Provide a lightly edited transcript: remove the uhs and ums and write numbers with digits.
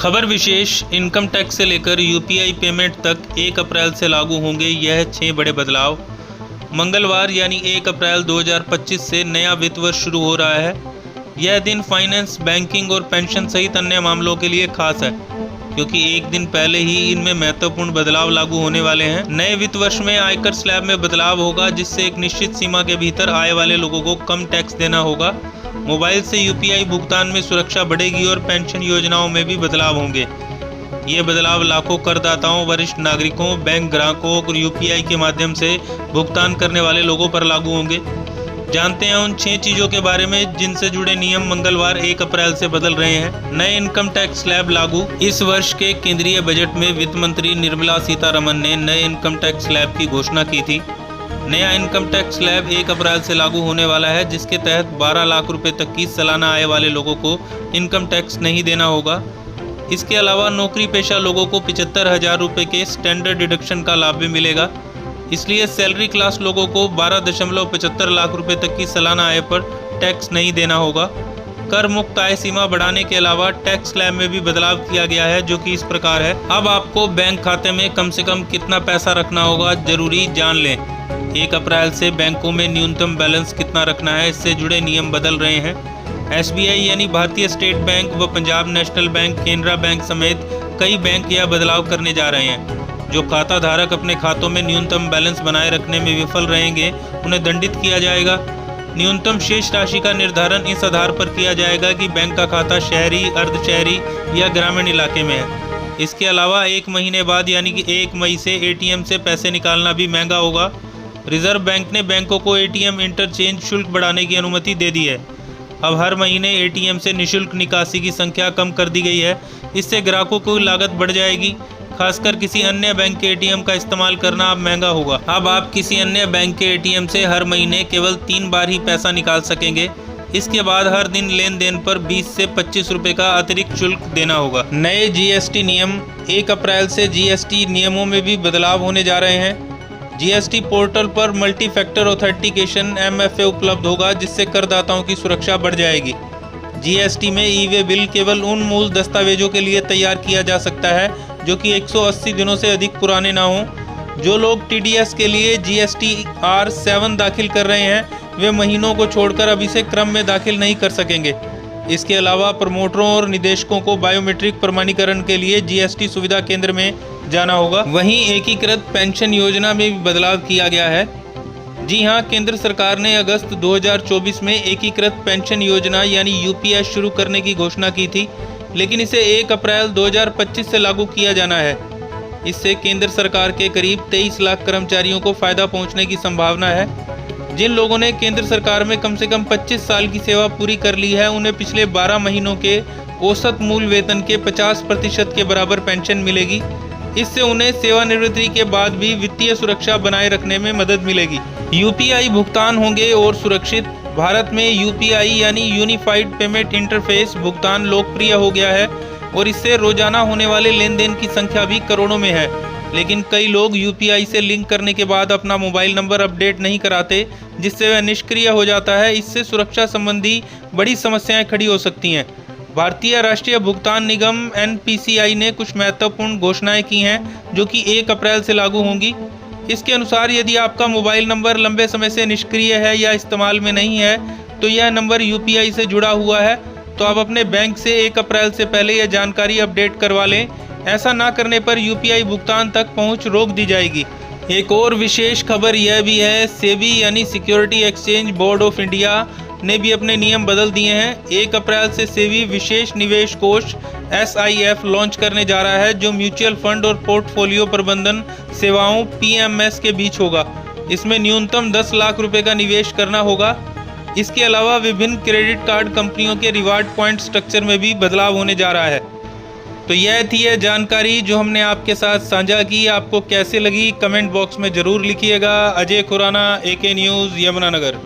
खबर विशेष, income tax से लेकर यूपीआई पेमेंट तक 1 अप्रैल से लागू होंगे यह 6 बड़े बदलाव। मंगलवार यानी 1 अप्रैल 2025 से नया वित्त वर्ष शुरू हो रहा है। यह दिन फाइनेंस, बैंकिंग और पेंशन सहित अन्य मामलों के लिए खास है, क्योंकि एक दिन पहले ही इनमें महत्वपूर्ण बदलाव लागू होने वाले हैं। नए वित्त वर्ष में आयकर स्लैब में बदलाव होगा, जिससे एक निश्चित सीमा के भीतर आय वाले लोगों को कम टैक्स देना होगा। मोबाइल से यूपीआई भुगतान में सुरक्षा बढ़ेगी और पेंशन योजनाओं में भी बदलाव होंगे। ये बदलाव लाखों करदाताओं, वरिष्ठ नागरिकों, बैंक ग्राहकों और यूपीआई के माध्यम से भुगतान करने वाले लोगों पर लागू होंगे। जानते हैं उन 6 चीज़ों के बारे में जिनसे जुड़े नियम मंगलवार 1 अप्रैल से बदल रहे हैं। नए इनकम टैक्स स्लैब लागू। इस वर्ष के केंद्रीय बजट में वित्त मंत्री निर्मला सीतारमण ने नए इनकम टैक्स स्लैब की घोषणा की थी। नया इनकम टैक्स स्लैब 1 अप्रैल से लागू होने वाला है, जिसके तहत 12 लाख रुपए तक की सालाना आय वाले लोगों को इनकम टैक्स नहीं देना होगा। इसके अलावा नौकरी पेशा लोगों को 75,000 रुपये के स्टैंडर्ड डिडक्शन का लाभ भी मिलेगा। इसलिए सैलरी क्लास लोगों को 12.75 लाख रुपए तक की सालाना आय पर टैक्स नहीं देना होगा। कर मुक्त आय सीमा बढ़ाने के अलावा टैक्स स्लैब में भी बदलाव किया गया है, जो कि इस प्रकार है। अब आपको बैंक खाते में कम से कम कितना पैसा रखना होगा, जरूरी जान लें। 1 अप्रैल से बैंकों में न्यूनतम बैलेंस कितना रखना है, इससे जुड़े नियम बदल रहे हैं। एसबीआई यानी भारतीय स्टेट बैंक व Punjab national bank, Canara bank समेत कई बैंक यह बदलाव करने जा रहे हैं। जो खाता धारक अपने खातों में न्यूनतम बैलेंस बनाए रखने में विफल रहेंगे, उन्हें दंडित किया जाएगा। न्यूनतम शेष राशि का निर्धारण इस आधार पर किया जाएगा कि बैंक का खाता शहरी, अर्ध शहरी या ग्रामीण इलाके में है। इसके अलावा 1 महीने बाद यानी कि 1 मई से एटीएम से पैसे निकालना भी महंगा होगा। रिजर्व बैंक ने बैंकों को एटीएम इंटरचेंज शुल्क बढ़ाने की अनुमति दे दी है। अब हर महीने एटीएम से निःशुल्क निकासी की संख्या कम कर दी गई है। इससे ग्राहकों की लागत बढ़ जाएगी। खासकर किसी अन्य बैंक के एटीएम का इस्तेमाल करना अब महंगा होगा। अब आप किसी अन्य बैंक के एटीएम से हर महीने केवल 3 बार ही पैसा निकाल सकेंगे। इसके बाद हर दिन लेन देन पर 20 से 25 रुपए का अतिरिक्त शुल्क देना होगा। नए जीएसटी नियम। 1 अप्रैल से जीएसटी नियमों में भी बदलाव होने जा रहे हैं। जीएसटी पोर्टल पर मल्टी फैक्टर ऑथेंटिकेशन MFA उपलब्ध होगा, जिससे करदाताओं की सुरक्षा बढ़ जाएगी। जीएसटी में ई-वे बिल केवल उन मूल दस्तावेजों के लिए तैयार किया जा सकता है जो कि 180 दिनों से अधिक पुराने ना हों। जो लोग टीडीएस के लिए GSTR 7 दाखिल कर रहे हैं, वे महीनों को छोड़कर अब इसे क्रम में दाखिल नहीं कर सकेंगे। इसके अलावा प्रमोटरों और निदेशकों को बायोमेट्रिक प्रमाणीकरण के लिए जीएसटी सुविधा केंद्र में जाना होगा। वहीं एकीकृत पेंशन योजना में भी बदलाव किया गया है। जी हां, केंद्र सरकार ने अगस्त 2024 में एकीकृत पेंशन योजना यानी यूपीएस शुरू करने की घोषणा की थी, लेकिन इसे 1 अप्रैल 2025 से लागू किया जाना है। इससे केंद्र सरकार के करीब 23 लाख कर्मचारियों को फायदा पहुंचने की संभावना है। जिन लोगों ने केंद्र सरकार में कम से कम 25 साल की सेवा पूरी कर ली है, उन्हें पिछले 12 महीनों के औसत मूल वेतन के 50% के बराबर पेंशन मिलेगी। इससे उन्हें सेवानिवृत्ति के बाद भी वित्तीय सुरक्षा बनाए रखने में मदद मिलेगी। यूपीआई भुगतान होंगे और सुरक्षित। भारत में यूपीआई यानी यूनिफाइड पेमेंट इंटरफेस भुगतान लोकप्रिय हो गया है और इससे रोजाना होने वाले लेन देन की संख्या भी करोड़ों में है। लेकिन कई लोग यूपीआई से लिंक करने के बाद अपना मोबाइल नंबर अपडेट नहीं कराते, जिससे वह निष्क्रिय हो जाता है। इससे सुरक्षा संबंधी बड़ी समस्याएं खड़ी हो सकती हैं। भारतीय राष्ट्रीय भुगतान निगम NPCI ने कुछ महत्वपूर्ण घोषणाएं की हैं, जो कि 1 अप्रैल से लागू होंगी। इसके अनुसार यदि आपका मोबाइल नंबर लंबे समय से निष्क्रिय है या इस्तेमाल में नहीं है, तो यह नंबर यूपीआई से जुड़ा हुआ है, तो आप अपने बैंक से 1 अप्रैल से पहले यह जानकारी अपडेट करवा लें। ऐसा ना करने पर यूपीआई भुगतान तक पहुंच रोक दी जाएगी। एक और विशेष खबर यह भी है, सेबी यानी security exchange board of India ने भी अपने नियम बदल दिए हैं। 1 अप्रैल से सेबी विशेष निवेश कोष SIF लॉन्च करने जा रहा है, जो म्यूचुअल फंड और पोर्टफोलियो प्रबंधन सेवाओं PMS के बीच होगा। इसमें न्यूनतम 10 लाख रुपए का निवेश करना होगा। इसके अलावा विभिन्न क्रेडिट कार्ड कंपनियों के रिवार्ड पॉइंट स्ट्रक्चर में भी बदलाव होने जा रहा है। तो यह थी यह जानकारी जो हमने आपके साथ साझा की। आपको कैसे लगी कमेंट बॉक्स में ज़रूर लिखिएगा। Ajay Khurana, AK news, Yamunanagar.